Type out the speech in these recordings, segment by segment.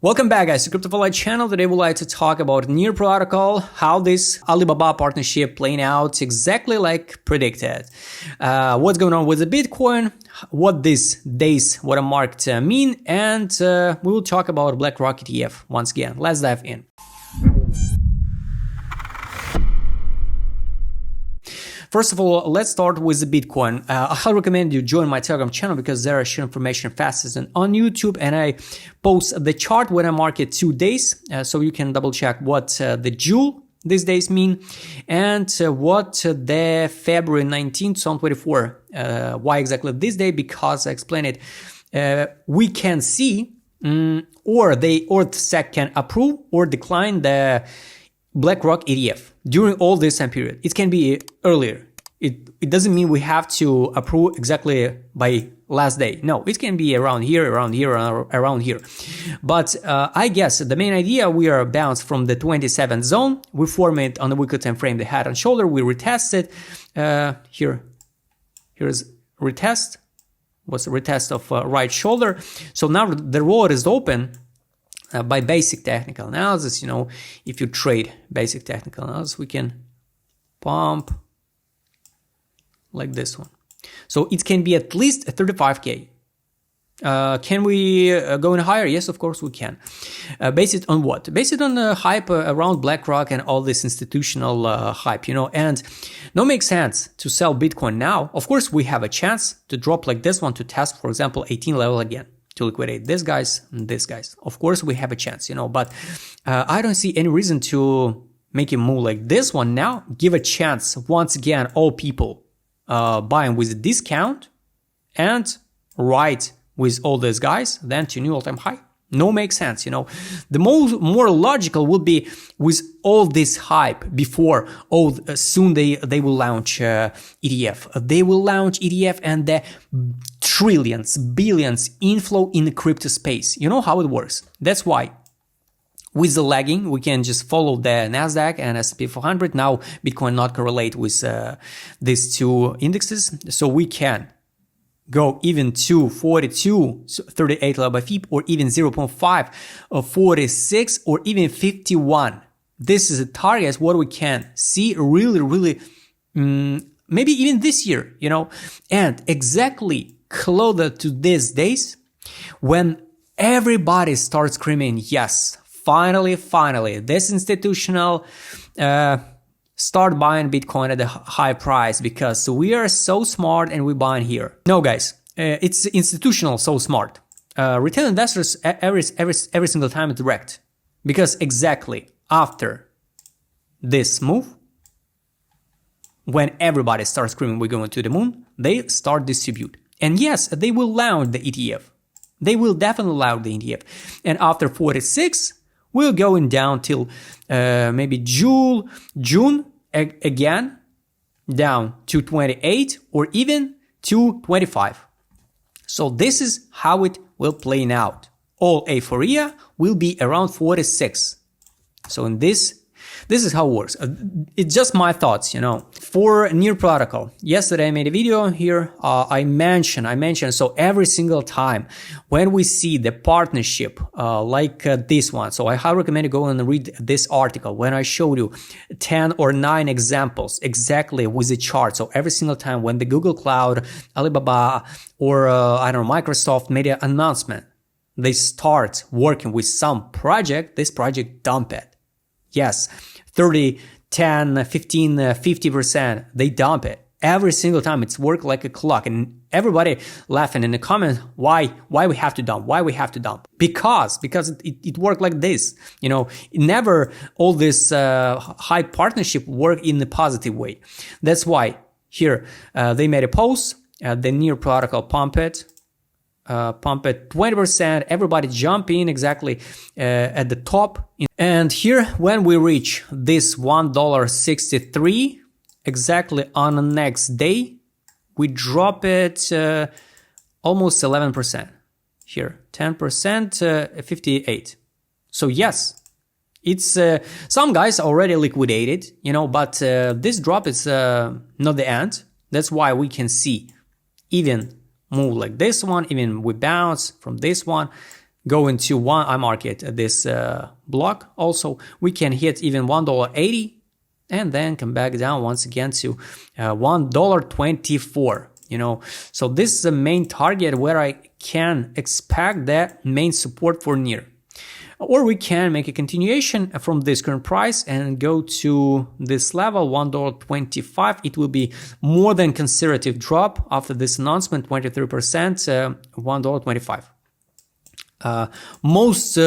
Welcome back, guys, to Crypto4Life channel. Today we'd like to talk about Near Protocol, how this Alibaba partnership playing out exactly like predicted. What's going on with the Bitcoin, what these days watermarked mean, and we will talk about BlackRock ETF once again. Let's dive in. First of all, let's start with the Bitcoin. I highly recommend you join my Telegram channel because there I share information faster than on YouTube, and I post the chart when I mark it 2 days, so you can double check what the Joule these days mean and what the February 19th, 2024. Why exactly this day? Because I explained it. We can see, or the SEC can approve or decline the BlackRock ETF during all this time period. It can be earlier. It doesn't mean we have to approve exactly by last day. No, it can be around here. But I guess the main idea, we are bounced from the 27th zone. We form it on the weekly time frame, the head and shoulder. We retest it. Here's retest. Was a retest of right shoulder. So now the road is open. By basic technical analysis, if you trade basic technical analysis, we can pump like this one. So it can be at least 35K. Can we go in higher? Yes, of course we can. Base it on what? Base it on the hype around BlackRock and all this institutional hype, and no makes sense to sell Bitcoin now. Of course, we have a chance to drop like this one to test, for example, 18 level again, to liquidate these guys and these guys. Of course, we have a chance, but I don't see any reason to make a move like this one now. Give a chance, once again, all people buying with a discount and ride with all these guys, then to new all-time high. No makes sense, The more logical would be with all this hype before, soon they will launch ETF. They will launch ETF and the trillions, billions inflow in the crypto space. You know how it works. That's why with the lagging, we can just follow the NASDAQ and S&P 500. Now, Bitcoin not correlate with these two indexes. So we can go even to 42, 38 level by FIB, or even 0.5 of 46, or even 51. This is a target, what we can see really, maybe even this year, and exactly closer to these days when everybody starts screaming, yes, finally, this institutional start buying Bitcoin at a high price because we are so smart and we buy here. No, guys, it's institutional so smart. Retail investors every single time direct, because exactly after this move, when everybody starts screaming we're going to the moon, they start distribute. And yes, they will launch the ETF. They will definitely launch the ETF. And after 46, we're going down till maybe June again, down to 28 or even to 25. So this is how it will play out. All euphoria will be around 46. So in this is how it works. It's just my thoughts, For Near Protocol, yesterday I made a video here. I mentioned, so every single time when we see the partnership like this one, so I highly recommend you go and read this article when I showed you 10 or 9 examples exactly with the chart. So every single time when the Google Cloud, Alibaba, or Microsoft made an announcement, they start working with some project, this project dump it. Yes, 30, 10, 15, 50%, they dump it. Every single time it's worked like a clock, and everybody laughing in the comments, why we have to dump? Why we have to dump? Because it worked like this. Never all this high partnership work in a positive way. That's why here they made a post, the Near Protocol pump it 20%, everybody jump in exactly at the top. And here, when we reach this $1.63, exactly on the next day, we drop it almost 11%. Here, 10%, 58. So yes, it's some guys already liquidated, but this drop is not the end. That's why we can see even move like this one, even we bounce from this one, go into one, I market this block also, we can hit even $1.80 and then come back down once again to $1.24. You know, so this is the main target where I can expect that main support for near. Or we can make a continuation from this current price and go to this level, $1.25. It will be more than conservative drop after this announcement, 23%, $1.25. Most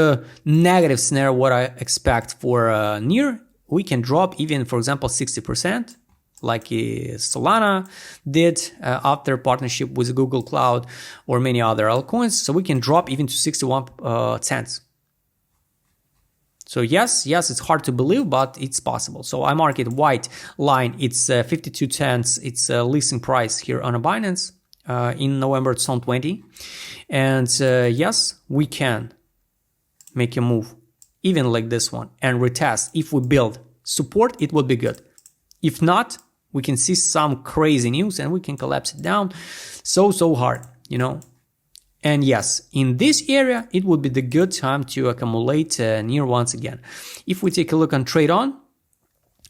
negative scenario, what I expect for near, we can drop even, for example, 60%. Like Solana did after partnership with Google Cloud or many other altcoins. So we can drop even to 61 cents. So yes, it's hard to believe, but it's possible. So I market white line, it's 52 cents, it's a listing price here on a Binance in November 2020. And yes, we can make a move even like this one and retest. If we build support, it would be good. If not, we can see some crazy news and we can collapse it down so hard, you know. And yes, in this area, it would be the good time to accumulate near once again. If we take a look on trade on,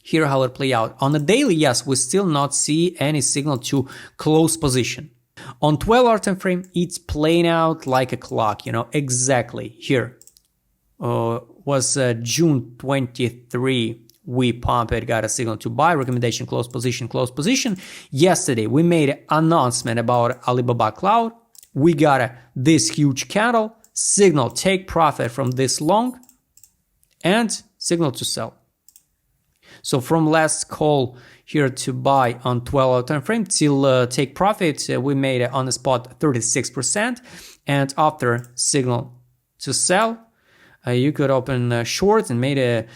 here how it play out. On the daily, yes, we still not see any signal to close position. On 12-hour time frame, it's playing out like a clock, you know, exactly here. Was June 23. We pump it, got a signal to buy, recommendation, close position. Yesterday, we made an announcement about Alibaba Cloud. We got this huge candle, signal, take profit from this long, and signal to sell. So from last call here to buy on 12-hour time frame till take profit, we made on the spot 36%. And after signal to sell, you could open short and made a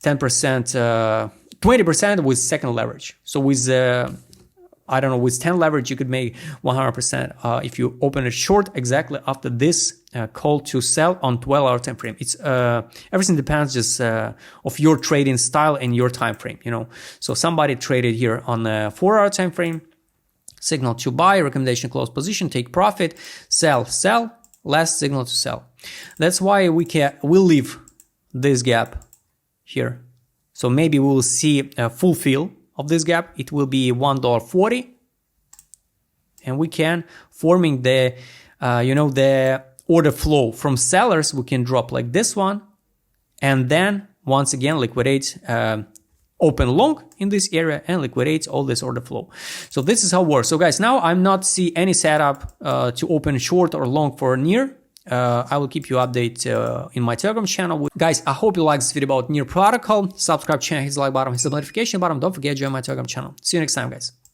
10%, 20% with second leverage. So with, with 10 leverage, you could make 100% if you open a short exactly after this call to sell on 12-hour time frame. It's everything depends just of your trading style and your time frame, you know. So somebody traded here on the 4-hour time frame, signal to buy, recommendation, close position, take profit, sell, last signal to sell. That's why we'll leave this gap here. So maybe we will see a full fill of this gap. It will be $1.40. And we can, forming the, the order flow from sellers, we can drop like this one. And then once again, liquidate, open long in this area and liquidate all this order flow. So this is how it works. So guys, now I'm not see any setup to open short or long for near. I will keep you update in my Telegram channel. Guys, I hope you like this video about Near protocol. Subscribe channel, hit the like button, hit the notification button. Don't forget to join my Telegram channel. See you next time, guys.